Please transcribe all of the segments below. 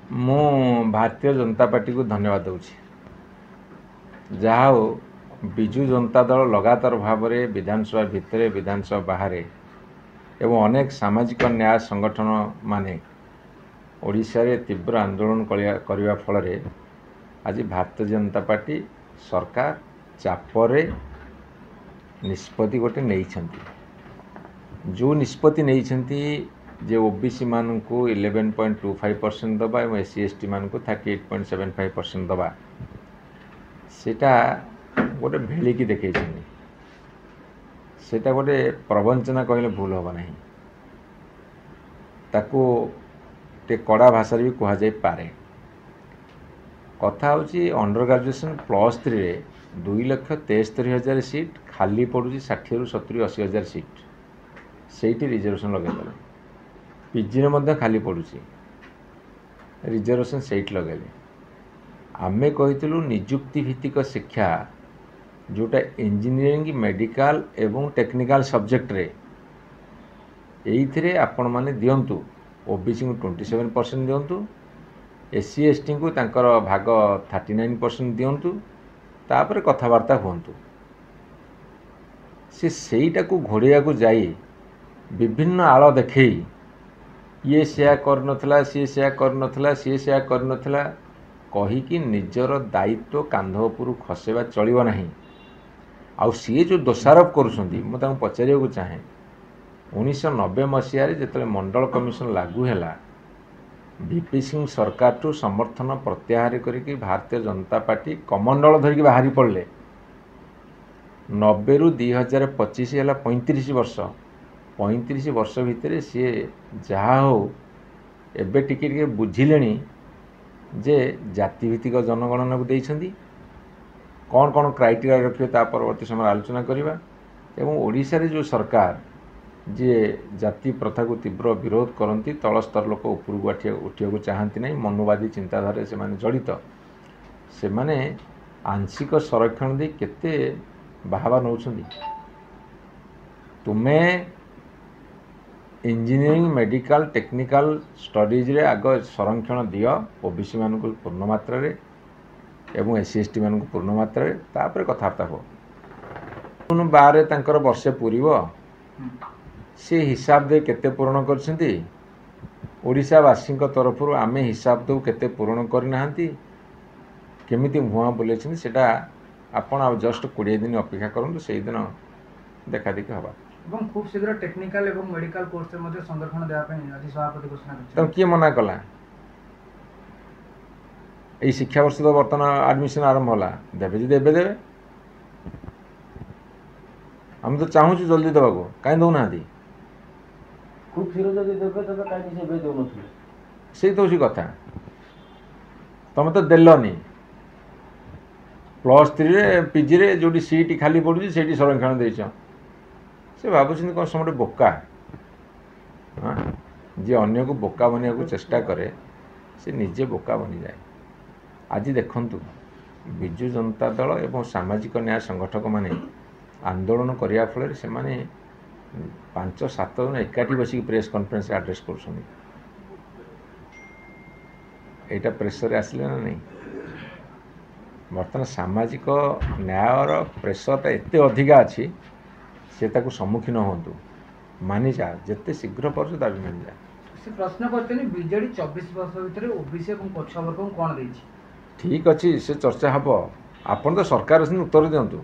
ମୁଁ ଭାରତୀୟ जनता पार्टी को धन्यवाद दूँ जहा हो विजु जनता दल लगातार भाव में विधानसभा भितर विधानसभा बाहर एवं अनेक सामाजिक न्याय संगठन माने ओडिशा रे तीव्र आंदोलन करने फल आज भारतीय जनता पार्टी सरकार चापरे निष्पत्ति गोटे नहीं जो निष्पत्ति नहीं जे ओबीसी मान को 11.25% दबा और एससी एसटी मान को 38.75% दबा सेटा गोटे भेलिकी देखे सेटा गोटे प्रवंचना कहले भूल होगा नहीं ताको टे कड़ा भाषा भी कह जाई पारे कथा होची अंडर ग्रेजुएशन +3 रे 2,73,000 सीट खाली पड़ुची 60 ରୁ 70 80 हजार सीट सेठी रिजर्वेशन लगे पीजी रे खाली पड़ुची रिजर्वेशन सेठ लगे आमे कहितलु नियुक्ति भित्तिक शिक्षा जोटा इंजीनियरिंग मेडिकल एवं टेक्निकल सब्जेक्ट रे एइथिरे आपण माने दियंतु ओबीसी को 27% दियंतु एससी एसटी को तांकर भाग 39% दियंतु तापर कथबार्ता हुंतु से सेईटा को घोड़िया को जाई विभिन्न आड़ देखई ये सेया कर नथला सी सेया कर नथला कही कि निजर दायित्व कांध उपर खसेबा चलिबो नाही आउ सी जो दोषारोप करुछंती मु तांको पचारिया को चाहे 1990 मसीह जिते मंडल कमिशन लागू हैला वीपी सिंह सरकार टू समर्थन प्रत्याहार करके भारतीय जनता पार्टी कमंडल धरिकी बाहरी पड़े 90 ରୁ 2025 है 35 वर्ष भितर सी जहा हो एबे टिके बुझिले जे जातिभित्तिक जनगणना को देइछंती कौन कौन क्राइटेरिया रखिए परवर्ती समय आलोचना करवा एवं ओडिशा रे जो सरकार जे जाति प्रथा को तीव्र विरोध करती तल स्तर लोक ऊपर उठा चाहती नहीं मनुवादी चिंताधारा से माने जड़ित से माने आंशिक संरक्षण दे केते बाहवा नौ तुम्हें इंजीनियरिंग मेडिकल टेक्निकल स्टडीज रे आग संरक्षण दियो ओबीसी मान को पूर्ण मात्रा रे एवं एससी एसटी मान को पूर्ण मात्रा रे तापर कथार्ता हो बारे तांकर वर्षे पूरीबो से हिसाब दे केते पूर्ण करछंती ओडिशावासी तरफ आमे हिसाब दो केते पूर्ण करनाहांती केमिति मुआ बोलेछंती सेटा आपण आ जस्ट 20 दिन अपेक्षा करंतु सेही दिन देखा देखि हबा एवं खूब शीघ्र टेक्निकल एवं मेडिकल कोर्स रे मध्ये संरक्षण देबा पय आज सभापति घोषणा करछन त किए मना कला एई शिक्षा वर्ष तो वर्तमान एडमिशन आरंभ होला देबे जे देबे देबे हम तो चाहू जल्दी देबाको काई दउ नांती खूब शीघ्र जदि देबे तबे काई से बे दउ नथले सेही तो उसी कथा तुम तो देलनी +3 रे पीजी रे जोटी सीट खाली पड़ुची सेठी संरक्षण देइछ से भाबुछिन कोन समटे बोका हां जे अन्य को बोका बनिया को चेष्टा करे से निजे बोका बनी जाए आज देखंतु विजु जनता दल एवं सामाजिक न्याय संगठक माने आंदोलन करिया फल से माने 5-7 जन एकाठी बसी प्रेस कॉन्फ्रेंस एड्रेस कर एटा प्रेसर आसले ना नहीं बर्तमान सामाजिक न्यायर प्रेसरटा एते अधिका अच्छी से ताको सम्मुखीन होंतु मानि जा जेते शीघ्र पर दाबी मानि जा से प्रश्न करते बीजेडी 24 वर्ष भितर ओबीसी और पछुआ वर्ग को कोन देछि ठीक अच्छी से चर्चा हम आपन तो सरकार उत्तर दिंतु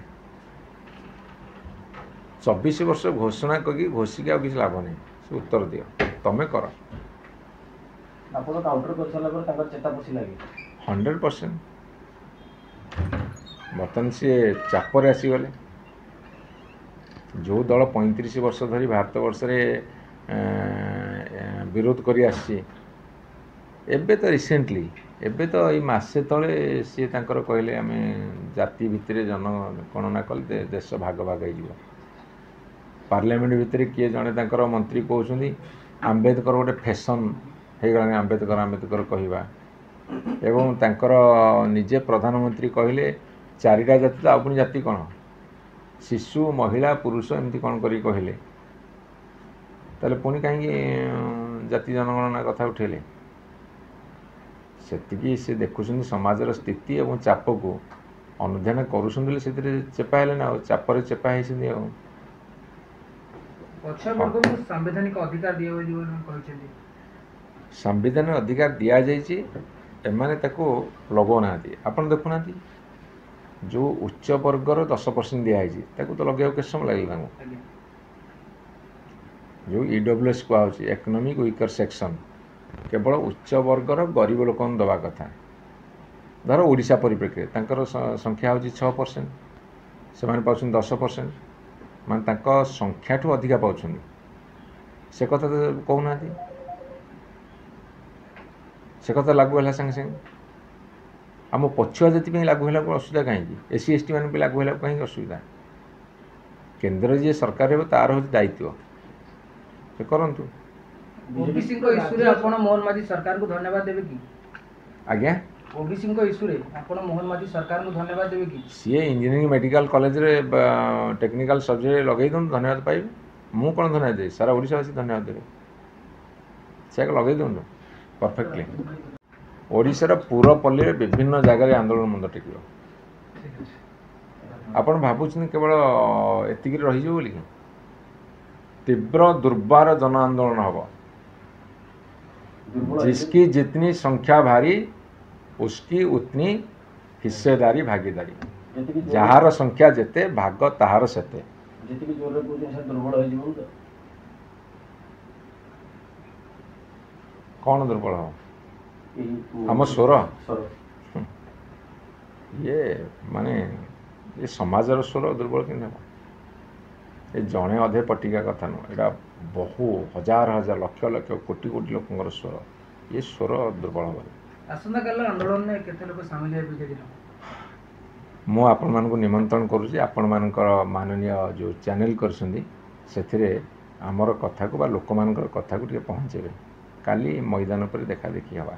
24 वर्ष घोषणा करी घोषिक आ किसी लाभ नहीं से उत्तर दियो तमें कर आपण काउंटर कर साला पर ताकर चेता पसी लागे 100% बर्तमान सी चापर आसीगले जो दल 35 वर्ष धरी भारत वर्ष रे विरोध करी आसी एबे तो रिसेंटली एबे तो ये मासे तले सी तांकर कहले आमे जाति भितरे जनगणना कले देश भाग भाग हो पार्लियामेंट भितर किए जड़े तांकर मंत्री कहते आंबेडकर गोटे फैशन हो गला आंबेडकर आंबेडकर कहवा एवं तांकर निजे प्रधानमंत्री कहले 4टा जाति तो आपुनी जाति कौन शिशु महिला पुरुष एमती कौन करी कहले ताले पुणी कहीं जाति जनगणना कथा उठेले ସେତିକି ସେ ଦେଖୁଛନ୍ତି ସମାଜର ସ୍ଥିତି ଏବଂ ଚାପକୁ ଅନୁଧ୍ୟାନ କରୁଛନ୍ତି ବୋଲି ସେଥିରେ ଚେପା ହେଲେ ନା, ଆଉ ଚାପରେ ଚେପା ହେଇଛନ୍ତି ଆଉ। ପଛୁଆ ବର୍ଗକୁ ସାମ୍ବିଧାନିକ ଅଧିକାର ଦିଆଯିବ ବୋଲି କହିଛନ୍ତି। ସାମ୍ବିଧାନିକ ଅଧିକାର ଦିଆଯାଇଛି, ଏମାନେ ତାକୁ ଲଗାଉନାହାନ୍ତି। ଆପଣ ଦେଖୁନାହାନ୍ତି ଯେଉଁ ଉଚ୍ଚ ବର୍ଗର 10% ଦିଆହେଇଛି ତାକୁ ତ ଲଗାଇବାକୁ କେତେ ସମୟ ଲାଗିଲା ତାଙ୍କୁ। ଆଜ୍ଞା। ଯେଉଁ EWS କୁହାହେଉଛି ଇକୋନୋମିକ୍ ୱିକର ସେକ୍ସନ୍, କେବଳ ଉଚ୍ଚ ବର୍ଗର ଗରିବ ଲୋକଙ୍କୁ ଦେବା କଥା। ଧର ଓଡ଼ିଶା ପରିପ୍ରେକ୍ଷୀରେ ତାଙ୍କର ସଂଖ୍ୟା ହେଉଛି 6%, ସେମାନେ ପାଉଛନ୍ତି 10%, ମାନେ ତାଙ୍କ ସଂଖ୍ୟାଠୁ ଅଧିକା ପାଉଛନ୍ତି। ସେ କଥା ତ କହୁନାହାନ୍ତି, ସେ କଥା ଲାଗୁ ହେଲା ସାଙ୍ଗେ ସାଙ୍ଗେ। ଆମ ପଛୁଆ ଜାତିପାଇଁ ଲାଗୁ ହେଲା ଅସୁବିଧା କାହିଁକି? SC ST ମାନଙ୍କ ପାଇଁ ଲାଗୁ ହେଲା କାହିଁକି ଅସୁବିଧା? କେନ୍ଦ୍ରରେ ଯିଏ ସରକାର ହେବ ତାର ହେଉଛି ଦାୟିତ୍ୱ, ସେ କରନ୍ତୁ। ଓବିସିଙ୍କ ଇସ୍ୟୁରେ ଆପଣ ମୋହନ ମାଝୀ ସରକାରଙ୍କୁ ଧନ୍ୟବାଦ ଦେବେ କି? ଆଜ୍ଞା, ଓବିସିଙ୍କ ଇସ୍ୟୁରେ ଆପଣ ମୋହନ ମାଝୀ ସରକାରଙ୍କୁ ଧନ୍ୟବାଦ ଦେବେ କି? ସିଏ ଇଞ୍ଜିନିୟରିଂ ମେଡ଼ିକାଲ କଲେଜରେ ଟେକ୍ନିକାଲ ସବଜେକ୍ଟ ଲଗେଇ ଦିଅନ୍ତୁ, ଧନ୍ୟବାଦ ପାଇବେ। ମୁଁ କ'ଣ ଧନ୍ୟବାଦ ଦେବି? ସାରା ଓଡ଼ିଶାବାସୀ ଧନ୍ୟବାଦ ଦେବେ। ସେ ଲଗେଇ ଦିଅନ୍ତୁ ପରଫେକ୍ଟଲି। ଓଡ଼ିଶାର ପୁରପଲ୍ଲୀରେ ବିଭିନ୍ନ ଜାଗାରେ ଆନ୍ଦୋଳନ ମୁଣ୍ଡ ଟେକିବ। ଆପଣ ଭାବୁଛନ୍ତି କେବଳ ଏତିକିରେ ରହିଯିବ ବୋଲି? तीव्र दुर्बार जन आंदोलन हम। जिसकी जितनी संख्या भारी उसकी उतनी हिस्सेदारी भागीदारी। जार संख्या जेते भाग ताहार सेते। कौन दुर्बल हो? आम स्वर ये माने ये समाजर स्वर दुर्बल कि ये जड़े अधे पटिका कथा नुह, यहाँ बहु हजार हजार लक्ष लक्ष कोटी कोटी लोकर स्वर, ये स्वर दुर्बल हम। आंदोलन में केते लोक सामिल हेबे? मु आपण मानक निमंत्रण करुँच, आपण मानकर माननीय जो चैनल कर आमर कथा को लोक मान कथा को पहुँचे। काली मैदान पर देखा देखी हवा।